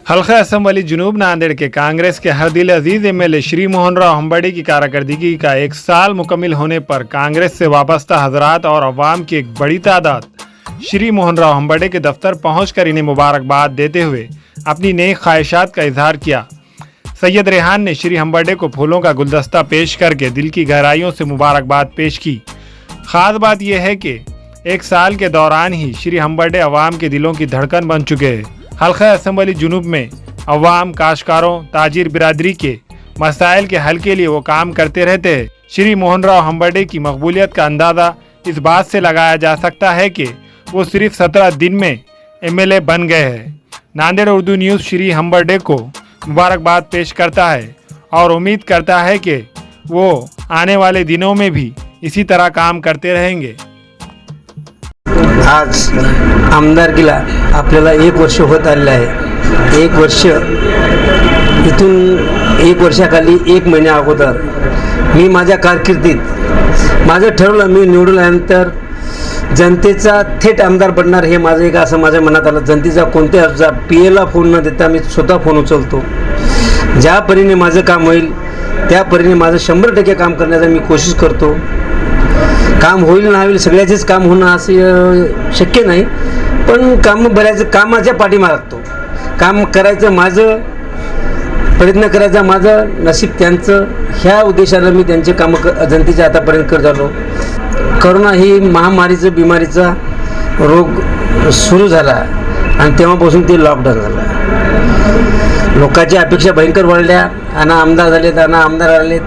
हल्का असम्बली जुनूब नांदेड़ के कांग्रेस के हरदिल अजीज एमएलए श्री मोहन राव हम्बड़े की कारकर्दगी का 1 साल मुकम्मिल होने पर कांग्रेस से वाबस्ता हजरात और अवाम की एक बड़ी तादाद श्री मोहन राव हम्बड़े के दफ्तर पहुंचकर इन्हें मुबारकबाद देते हुए अपनी नेक ख्वाहिशात का इजहार किया। सैयद रेहान ने श्री हम्बड़े को फूलों का गुलदस्ता पेश करके दिल की गहराइयों से मुबारकबाद पेश की। खास बात यह है कि 1 साल के दौरान ही श्री हम्बड़े अवाम के दिलों की धड़कन बन चुके हैं। हल्का असम्बली जुनूब में अवाम, काश्तकारों, ताजिर बिरादरी के मसाइल के हल के लिए वो काम करते रहते हैं। श्री मोहन राव हम्बड़े की मकबूलियत का अंदाज़ा इस बात से लगाया जा सकता है कि वो सिर्फ 17 दिन में एमएलए बन गए हैं। नांदेड़ उर्दू न्यूज़ श्री हम्बड़े को मुबारकबाद पेश करता है और उम्मीद करता है कि वो आने वाले दिनों में भी इसी तरह काम करते रहेंगे। आज आमदारकीला आपल्याला 1 वर्ष होत आलेलं आहे। 1 वर्ष इथून 1 वर्षाखाली 1 महिन्या अगोदर मी माझ्या कारकिर्दीत माझं ठरवलं, मी निवडून आल्यानंतर जनतेचा थेट आमदार बनणार हे माझं एक असं माझ्या मनात आलं। जनतेचा कोणत्या पीएला फोन न देता मी स्वतः फोन उचलतो। ज्या परीने माझं काम होईल त्या परीने माझं 100% काम करण्याचा मी कोशिश करतो। काम होईल ना होईल, सगळ्याचेच काम होणं असं शक्य नाही, पण काम बऱ्याच कामाच्या पाठीमागे लागतो। काम करायचं माझं, प्रयत्न करायचा माझं, नशीब त्यांचं, ह्या उद्देशानं मी त्यांचे कामं जनतेच्या हातापर्यंत करत आलो। करोना ही बिमारीचा रोग सुरू झाला आणि तेव्हापासून ते लॉकडाऊन झालं। लोकांच्या अपेक्षा भयंकर वाढल्या, आमदार आलेत,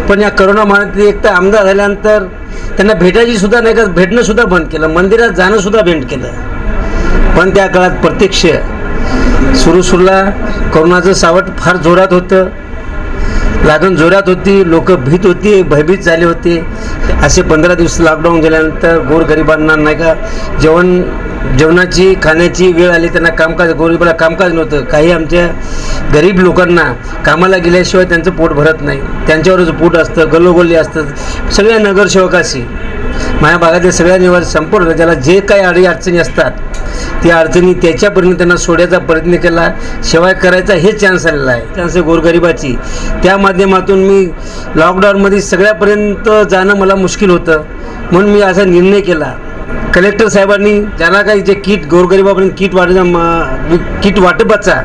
पण या करोना महामारीत एक तर आमदार झाल्यानंतर त्यांना भेटायची सुद्धा नाही का, भेटणं सुद्धा बंद केलं, मंदिरात जाणं सुद्धा बंद केलं। पण त्या काळात प्रत्यक्ष सुरूला करोनाचं सावट फार जोरात होतं, लागण जोरात होती, लोक भीत होती, भयभीत झाले होते। असे 15 दिवस लॉकडाऊन झाल्यानंतर गोरगरिबांना नाही का जेवणाची खाण्याची वेळ आली, त्यांना गोरगरिबाला कामकाज नव्हतं। काही आमच्या गरीब लोकांना कामाला गेल्याशिवाय त्यांचं पोट भरत नाही, त्यांच्यावरच पोट असतं, गल्लोगल्ली असतं। सगळ्या नगरसेवकाशी माझ्या भागातील सगळ्या निवासी संपूर्ण ज्याला जे काही अडचणी असतात त्या अडचणी त्याच्यापर्यंत त्यांना सोडायचा प्रयत्न केला, सेवा करायचा हे चान्स आलेला आहे, चान्स गोरगरिबाची। त्या माध्यमातून मी लॉकडाऊनमध्ये सगळ्यापर्यंत जाणं मला मुश्किल होतं, म्हणून मी असा निर्णय केला। कलेक्टर साहेबांनी ज्याला काही जे किट गोरगरिबापर्यंत किट वाटपाचा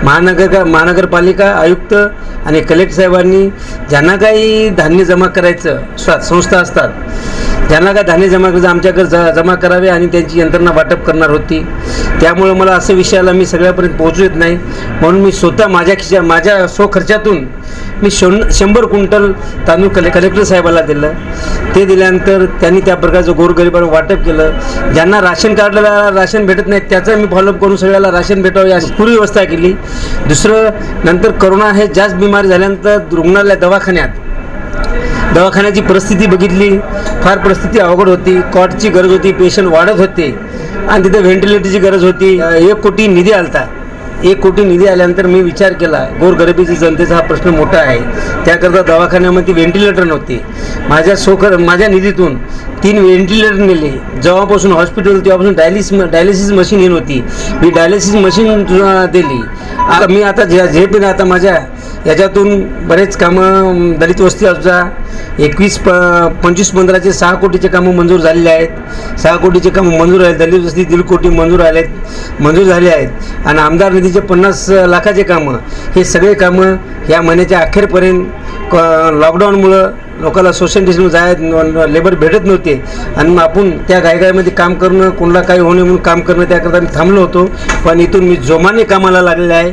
महानगरपालिका आयुक्त आणि कलेक्टर साहेबांनी ज्यांना काही धान्य जमा करायचं, संस्था असतात ज्यांना काय धान्य जमा करायचं आमच्याकडे जमा करावे आणि त्यांची यंत्रणा वाटप करणार होती। त्यामुळे मला असं विषयाला मी सगळ्यापर्यंत पोहोचू येत नाही, म्हणून मी स्वतः माझ्या स्वखर्चातून मी 100 क्विंटल तांदूळ कलेक्टर साहेबाला दिलं। ते दिल्यानंतर त्यांनी त्या प्रकारचं गोरगरिबांना वाटप केलं। ज्यांना राशन कार्डला राशन भेटत नाही त्याचा मी फॉलोअप करून सगळ्याला राशन भेटावं अशी पूर्ण व्यवस्था केली। दुसरं, नंतर करोना हे जास्त बिमारी झाल्यानंतर रुग्णालय दवाखान्याची परिस्थिती बघितली, फार परिस्थिती अवघड होती, कॉटची गरज होती, पेशंट वाढत होते आणि तिथे व्हेंटिलेटरची गरज होती। 1 कोटी निधी आलता। 1 कोटी निधी आल्यानंतर मी विचार केला, गोरगरिबीची जनतेचा हा प्रश्न मोठा आहे, त्याकरता दवाखान्यामध्ये व्हेंटिलेटर नव्हते। माझ्या निधीतून 3 व्हेंटिलेटर नेले। जेव्हापासून हॉस्पिटल तेव्हापासून डायलिसिस मशीन येत होती, मी डायलिसिस मशीन दिली। मी आता जे पण आता माझ्या याच्यातून बरेच कामं दलित वस्ती असुद्धा 25-15चे 6 कोटीचे कामं मंजूर झालेले आहेत। 6 कोटीचे कामं मंजूर आहेत, दलित वस्ती 1.5 कोटी मंजूर झाले आहेत आणि आमदार निधीचे 50 लाखाचे कामं, हे सगळे कामं ह्या महिन्याच्या अखेरपर्यंत लॉकडाऊनमुळं लोकांना सोशल डिस्टन्स लेबर भेटत नव्हते आणि मग आपण त्या घाईघाईमध्ये काम करणं, कोणाला काही होणे म्हणून काम करणं, त्याकरता मी थांबलो होतो। पण इथून मी जोमाने कामाला लागलेले आहे।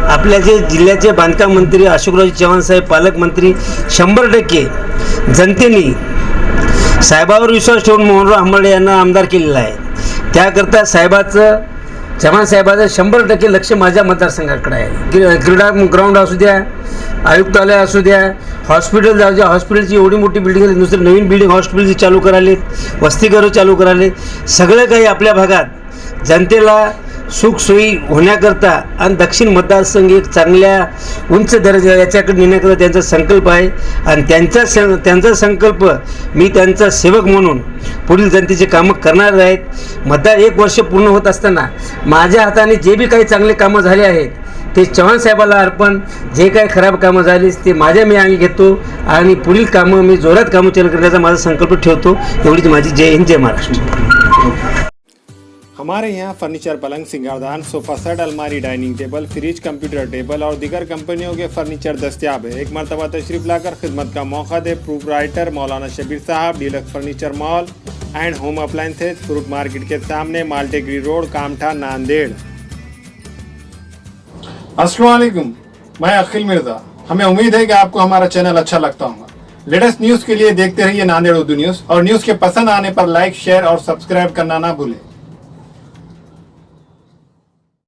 आपल्या जे जिल्ह्याचे बांधकाम मंत्री अशोकराव चव्हाण साहेब, पालकमंत्री 100% जनतेने साहेबावर विश्वास ठेवून मोहनराव हम्बड़े यांना आमदार केलेला आहे। त्याकरता चव्हाण साहेबाचं 100% लक्ष माझ्या मतदारसंघाकडे आहे। क्रीडा ग्राउंड असू द्या, आयुक्तालय असू द्या, हॉस्पिटल जाऊ द्या, हॉस्पिटलची एवढी मोठी बिल्डिंग आहे, दुसरी नवीन बिल्डिंग हॉस्पिटलची चालू करायलेत, वसतिगृह चालू करायले, सगळं काही आपल्या भागात जनतेला सुखसोयी होण्याकरता आणि दक्षिण मतदारसंघ एक चांगल्या उंच दर्जा याच्याकडे नेण्याकरता त्यांचा संकल्प आहे आणि त्यांचा संकल्प मी त्यांचा सेवक म्हणून पुढील जनतेचे कामं करणार आहेत. मतदार 1 वर्ष पूर्ण होत असताना माझ्या हाताने जे बी काही चांगले कामं झाले आहेत ते चव्हाण साहेबाला अर्पण, जे काही खराब कामं झालीच ते माझ्या मी अंगी घेतो आणि पुढील कामं मी जोरात कामं चालू करण्याचा माझा संकल्प ठेवतो. एवढीच माझी जय हिंद जय महाराष्ट्र. हमारे यहाँ फर्नीचर, पलंग, सिंगारदान, सोफा सेट, अलमारी, dining table, fridge, computer table और दीगर कंपनियों के फर्नीचर दस्तियाब है. एक मरतबा तशरीफ लाकर खिदमत का मौका दे. Proprietor Maulana Shabbir Sahab, deluxe furniture mall and home appliances, fruit market के सामने, माल्टेगिरी रोड, कामठा, नांदेड़. अस्सलाम वालेकुम, मैं अखिल मिर्जा. हमें उम्मीद है कि आपको हमारा चैनल अच्छा लगता होगा. लेटेस्ट न्यूज़ के लिए देखते रहिए नांदेड़ उर्दू न्यूज़ और न्यूज़ के पसंद आने पर लाइक, शेयर और सब्सक्राइब करना ना भूलें.